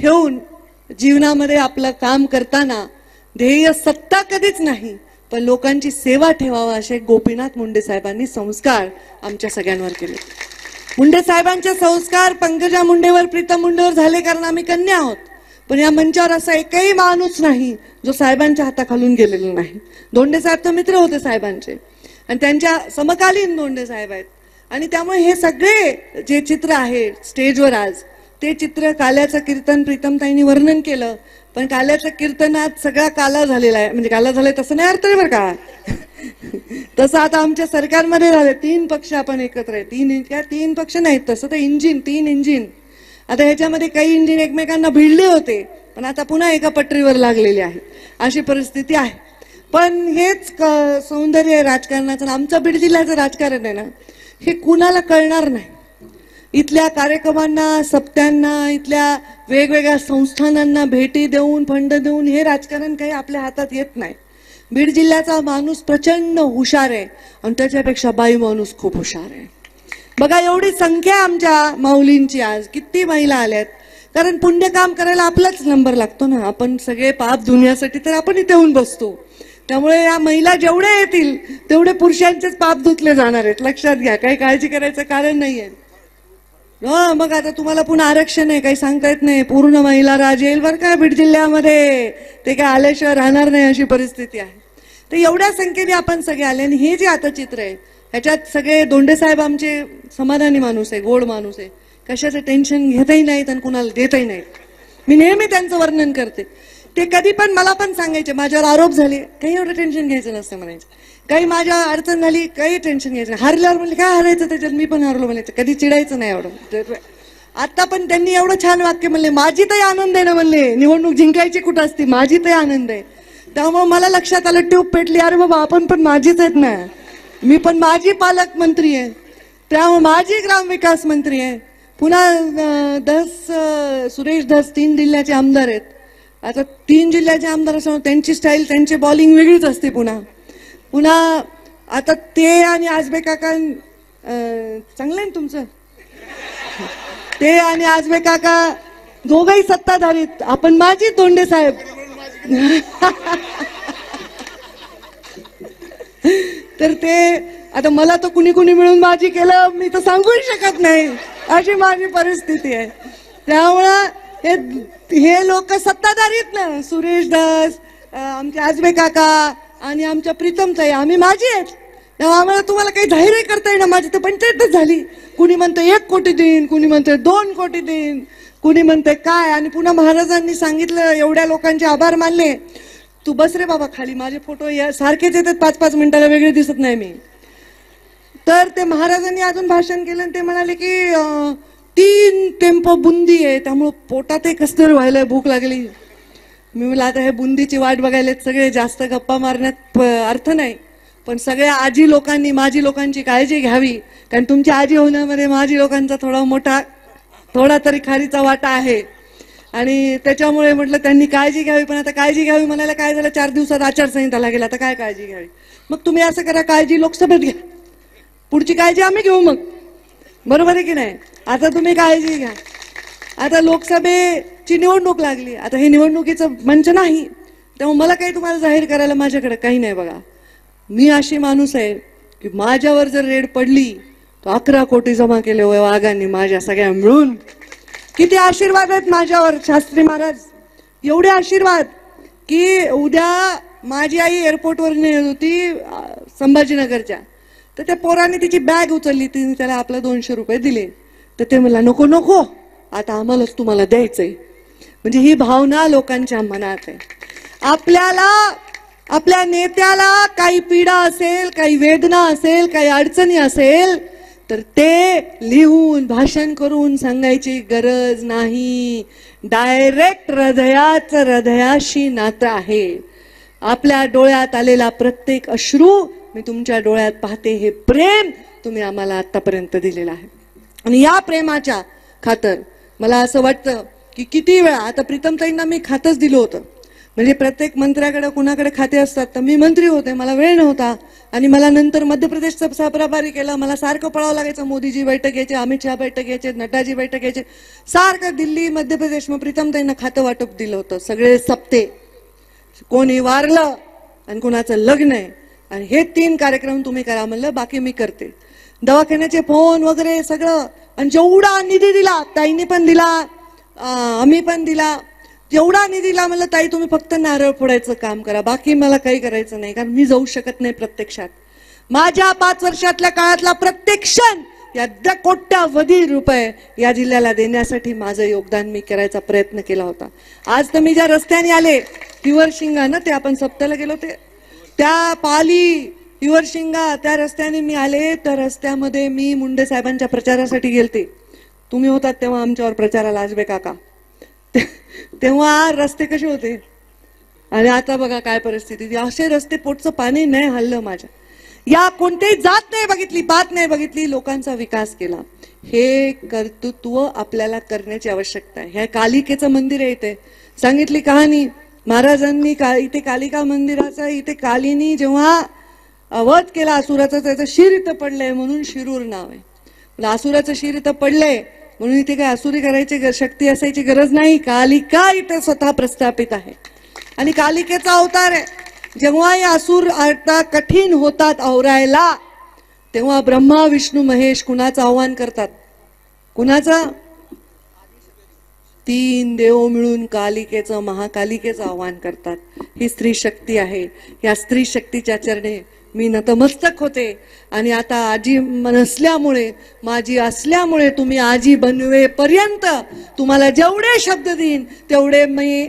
ठेवून जीवनामध्ये आपलं काम करताना ध्येय सत्ता कधीच नाही पण लोकांची सेवा ठेवावा असे गोपीनाथ मुंडे साहेबांनी संस्कार आमच्या सगळ्यांवर केले। मुंडे साहेबांचे संस्कार पंकजा मुंडेवर प्रीतम मुंडेवर झाले कारण आम्ही कन्या आहोत, पण या मंचावर असा एकही माणूस नाही जो साहेबांच्या हाताखालून गेलेला नाही। धोंडे साहेब तर मित्र होते साहेबांचे आणि त्यांच्या समकालीन धोंडे साहेब आहेत आणि त्यामुळे हे सगळे जे चित्र आहे स्टेजवर आज ते चित्र काल्याचं कीर्तन प्रीतमताईंनी वर्णन केलं, पण काल्याचं कीर्तनात सगळा काला झालेला आहे, म्हणजे काला झालाय तसं नाही अर्थ आहे बरं का तसं आता आमच्या सरकारमध्ये झाले 3 पक्ष आपण एकत्र आहे, 3 पक्ष नाहीत तसं तर इंजिन 3 इंजिन आता ह्याच्यामध्ये काही इंजिन एकमेकांना भिडले होते पण आता पुन्हा एका पटरीवर लागलेले आहे अशी परिस्थिती आहे। पण हेच सौंदर्य राजकारणाचं आमचं बीड जिल्ह्याचं राजकारण आहे ना हे कुणाला कळणार नाही। इथल्या कार्यक्रमांना सप्त्यांना इथल्या वेगवेगळ्या संस्थानांना भेटी देऊन फंड देऊन हे राजकारण काही आपल्या हातात येत नाही। बीड जिल्ह्याचा माणूस प्रचंड हुशार आहे आणि त्याच्यापेक्षा बाई माणूस खूप हुशार आहे। बघा एवढी संख्या आमच्या माऊलींची आज किती महिला आल्यात कारण पुण्यकाम करायला आपलाच नंबर लागतो ना, आपण सगळे पाप धुण्यासाठी तर आपण इथे येऊन बसतो, त्यामुळे या महिला जेवढे येतील तेवढे पुरुषांचेच पाप धुतले जाणार आहेत, लक्षात घ्या, काही काळजी करायचं कारण नाहीये। मग आता तुम्हाला पुन्हा आरक्षण आहे काही सांगता येत नाही, पूर्ण महिला राज येईल बरं का बीड जिल्ह्यामध्ये, ते काय आल्याशिवाय राहणार नाही अशी परिस्थिती आहे। तर एवढ्या संख्येने आपण सगळे आले आणि हे जे आता चित्र आहे ह्याच्यात सगळे धोंडे साहेब आमचे समाधानी माणूस आहे, गोड माणूस आहे, कशाचं टेन्शन घेतही नाहीत आणि कुणाला देतही नाहीत। मी नेहमी त्यांचं वर्णन करते, ते कधी पण मला पण सांगायचे माझ्यावर आरोप झाले काही एवढं टेन्शन घ्यायचं नसतं म्हणायचं, काही माझ्या अडचण झाली काही टेन्शन घ्यायचं नाही, हारल्यावर म्हणले काय हारायचं त्याच्यात मी पण हारलो म्हणायचं, कधी चिडायचं नाही एवढं। आता पण त्यांनी एवढं छान वाक्य म्हणले माझी तर आनंद आहे ना, म्हणले निवडणूक जिंकायची कुठं असते माझी तर आनंद आहे। त्यामुळे मला लक्षात आलं ट्यूब पेटली, अरे बाबा आपण पण माझीच आहेत ना, मी पण माजी पालकमंत्री आहे, त्यामुळे माझी ग्रामविकास मंत्री आहे, पुन्हा सुरेश धस 3 जिल्ह्याचे आमदार आहेत, आता 3 जिल्ह्याचे आमदार असं त्यांची स्टाईल त्यांची बॉलिंग वेगळीच असते। पुन्हा आता ते आणि आजबे काका चांगलं आहे तुमचं, ते आणि आजबे काका दोघंही सत्ताधारीत, आपण माझी धोंडे साहेब तर ते आता मला तर कुणी कुणी मिळून माझी केलं मी तर सांगूही शकत नाही अशी माझी परिस्थिती आहे। त्यामुळं हे लोक सत्ताधारीत ना, सुरेश दास आमचे आजबे काका आणि आमच्या प्रीतमताई आम्ही माझी आहेत, तेव्हा आम्हाला तुम्हाला काही धैर्य करता येईना, माझी तर पंचायतच झाली, कुणी म्हणतं 1 कोटी देईन, कुणी म्हणतं 2 कोटी देईन, कुणी म्हणते काय, आणि पुन्हा महाराजांनी सांगितलं एवढ्या लोकांचे आभार मानले, तू बस रे बाबा खाली, माझे फोटो सारखेच येतात 5-5 मिनिटाला वेगळे दिसत नाही मी। तर ते महाराजांनी अजून भाषण केलं आणि ते म्हणाले की 3 टेम्पो बुंदी आहे त्यामुळे पोटात कसं तरी व्हायला भूक लागली। मी म्हटलं आता हे बुंदीची वाट बघायला सगळे, जास्त गप्पा मारण्यात अर्थ नाही, पण सगळ्या आजी लोकांनी माझी लोकांची काळजी घ्यावी कारण तुमची आजी होण्यामध्ये माझी लोकांचा थोडा तरी खारीचा वाटा आहे आणि त्याच्यामुळे म्हटलं त्यांनी काळजी घ्यावी। पण आता काळजी घ्यावी म्हणायला काय झालं, 4 दिवसात आचारसंहिता लागेल, आता काय काळजी घ्यावी, मग तुम्ही असं करा काळजी लोकसभेत घ्या, पुढची काळजी आम्ही घेऊ मग, बरोबर आहे की नाही। आता तुम्ही काळजी घ्या, आता लोकसभेची निवडणूक लागली, आता हे निवडणुकीचं मंच नाही त्यामुळे मला काही तुम्हाला जाहीर करायला माझ्याकडे काही नाही। बघा मी अशी माणूस आहे की माझ्यावर जर रेड पडली तर 11 कोटी जमा केले वाघांनी माझ्या सगळ्या मिळून, किती आशीर्वाद आहेत माझ्यावर शास्त्री महाराज, एवढे आशीर्वाद की उद्या माझी आई एअरपोर्टवर नेत होती संभाजीनगरच्या, तर त्या पोराने तिची बॅग उचलली, तिने त्याला आपलं 200 रुपये दिले, तर ते म्हणला नको नको आता आम्हालाच तुम्हाला द्यायचंय, म्हणजे ही भावना लोकांच्या मनात आहे। आपल्याला आपल्या नेत्याला काही पीडा असेल, काही वेदना असेल, काही अडचणी असेल तर ते लिहून भाषण करून सांगायची गरज नाही, डायरेक्ट हृदयाचं हृदयाशी नातं आहे। आपल्या डोळ्यात आलेला प्रत्येक अश्रू मी तुमच्या डोळ्यात पाहते, हे प्रेम तुम्ही आम्हाला आतापर्यंत दिलेलं आहे आणि या प्रेमाच्या खातर मला असं वाटतं की किती वेळा, आता प्रीतमताईंना मी खातच दिलं होतं, म्हणजे प्रत्येक मंत्र्याकडे कुणाकडे खाते असतात, तर मी मंत्री होते, मला वेळ नव्हता आणि मला नंतर मध्य प्रदेशचा सहप्रभारी केला. मला सारखं पळावं लागायचं, मोदीजी बैठक घ्यायचे, अमित शहा बैठक घ्यायचे, नड्डाजी बैठक घ्यायचे, सारखं दिल्ली मध्य प्रदेश. मग प्रीतमताईंना खातं वाटप दिलं होतं, सगळे सप्ते, कोणी वारलं आणि कुणाचं लग्न आहे आणि हे 3 कार्यक्रम तुम्ही करा म्हणलं, बाकी मी करते. दवाखान्याचे फोन वगैरे सगळं, आणि जेवढा निधी दिला ताईंनी पण दिला, आम्ही पण दिला, जेवढा निधी दिला म्हणलं ताई तुम्ही फक्त नारळ फोडायचं काम करा, बाकी मला काही करायचं नाही, कारण मी जाऊ शकत नाही प्रत्यक्षात. माझ्या 5 वर्षातल्या काळातला प्रत्येक क्षण या कोट्यावधी रुपये या जिल्ह्याला देण्यासाठी माझं योगदान मी करायचा प्रयत्न केला होता. आज तर मी ज्या रस्त्याने आले, हिवरशिंगा ना, ते आपण सप्त्याला गेलो ते, त्या पाली हिवरशिंगा त्या रस्त्याने मी आले. त्या रस्त्यामध्ये मी मुंडे साहेबांच्या प्रचारासाठी गेलते. तुम्ही होतात तेव्हा आमच्यावर प्रचाराला, आजबे काका. तेव्हा रस्ते कसे होते आणि आता बघा काय परिस्थिती. असे रस्ते, पोटचं पाणी नाही हल्लं माझ्या. या कोणतेही जात नाही बघितली, पात नाही बघितली, लोकांचा विकास केला. हे कर्तृत्व आपल्याला करण्याची आवश्यकता आहे. हे कालिकेचं मंदिर आहे, इथे सांगितली कहाणी महाराजांनी. इथे कालिका मंदिराचा, इथे कालीनी जेव्हा वध केला असुराचा, त्याचं शिर इथं पडलंय म्हणून शिरूर नाव आहे. असुराचं शिर इथं पडलंय म्हणून इथे काय असुरी करायची शक्ती असायची गरज नाही. कालिका इथे स्वतः प्रस्थापित आहे आणि कालिकेचा अवतार आहे. जेव्हा या असुर आता कठीण होतात आवरायला, तेव्हा ब्रह्मा विष्णू महेश कुणाचं आव्हान करतात? कुणाचं? 3 देव मिळून कालिकेचं, महाकालिकेचं आव्हान करतात. ही स्त्री शक्ती आहे. या स्त्री शक्तीच्या चरणी मी नतमस्तक होते. आणि आता आजी नसल्यामुळे, माझी असल्यामुळे, तुम्ही आजी बनवेपर्यंत तुम्हाला जेवढे शब्द देईन तेवढे मी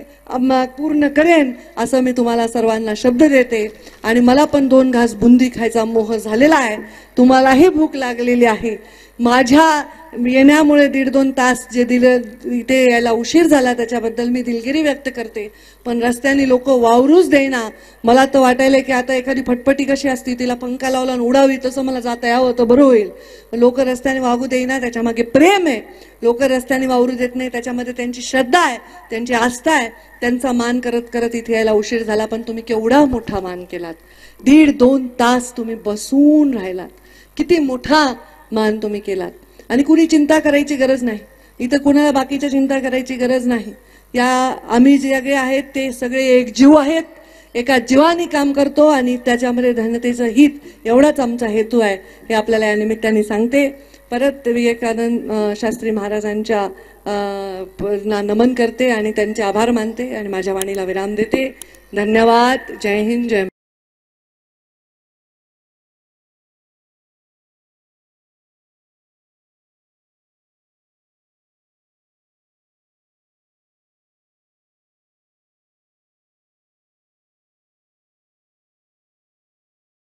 पूर्ण करेन, असं मी तुम्हाला सर्वांना शब्द देते. आणि मला पण 2 घास बुंदी खायचा मोह झालेला आहे, तुम्हालाही भूक लागलेली आहे. माझ्या येण्यामुळे 1.5-2 तास जे दिलं, इथे यायला उशीर झाला, त्याच्याबद्दल मी दिलगिरी व्यक्त करते. पण रस्त्याने लोक वावरूच देईना. मला तर वाटायला की आता एखादी फटफटी कशी असती, तिला पंखा लावला आणि उडावी, तसं मला जाता यावं तर बरं होईल. लोक रस्त्याने वागू देईना, त्याच्यामागे प्रेम आहे. लोक रस्त्याने वावरू देत नाही, त्याच्यामध्ये त्यांची श्रद्धा आहे, त्यांची आस्था आहे. त्यांचा मान करत करत इथे यायला उशीर झाला, पण तुम्ही केवढा मोठा मान केलात. 1.5-2 तास तुम्ही बसून राहिलात. किती मोठा मान तुम्ही केलात. आणि कुणी चिंता करायची गरज नाही इथं, कुणाला बाकीच्या चिंता करायची गरज नाही. या आम्ही जे सगळे आहेत ते सगळे एक जीव आहेत, एका जीवाने काम करतो आणि त्याच्यामध्ये धनतेचं हित एवढाच आमचा हेतू आहे, हे आपल्याला या निमित्ताने सांगते. परत विवेकानंद शास्त्री महाराजांच्या नमन करते आणि त्यांचे आभार मानते आणि माझ्या वाणीला विराम देते. धन्यवाद. जय हिंद, जय